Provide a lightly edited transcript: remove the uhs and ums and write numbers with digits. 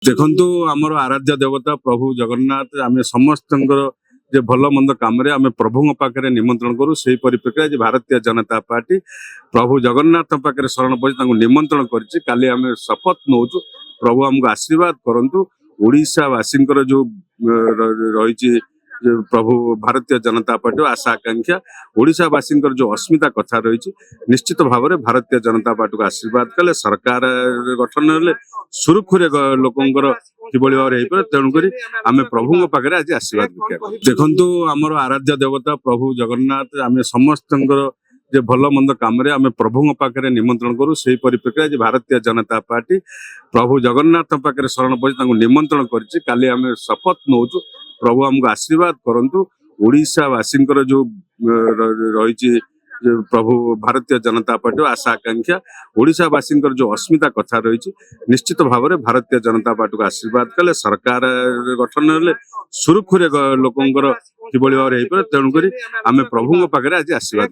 देखु आमर आराध्य देवता प्रभु जगन्नाथ आम समस्त जे भल मंद कम आम प्रभु पाखे निमंत्रण करूँ से परिप्रेक्षी आज भारतीय जनता पार्टी प्रभु जगन्नाथ पाखे शरण पड़ी निमंत्रण करी आम शपथ नौ प्रभु आमको आशीर्वाद करंतु ओडिशावासी जो रही प्रभु भारतीय जनता पार्टी आशा आकांक्षा ओडिशावासी जो अस्मिता कथा रही निश्चित भाव में भारतीय जनता पार्टी को आशीर्वाद कले सरकार गठन हेले सुरुखुरे लोकंर किभली भाव में तेणुक आम प्रभु पाखे आज आशीर्वाद देखु आमर आराध्य देवता प्रभु जगन्नाथ आम समस्त जे भल मंद कम आम प्रभु पाखे निमंत्रण करूँ से परिप्रेक्षी आज भारतीय जनता पार्टी प्रभु जगन्नाथ पाखे शरण पड़ी निमंत्रण करी आम शपथ नौ प्रभु आमको आशीर्वाद करंतु ओडिशावासी जो रही प्रभु भारतीय जनता पार्टी आशा आकांक्षा ओडिशावासी जो अस्मिता कथा रही निश्चित भाव में भारतीय जनता पार्टी को आशीर्वाद कले सरकार गठन हेले सुरुखुरे लोकंर किभली भाव में तेणुक आम प्रभु पाखे आज आशीर्वाद।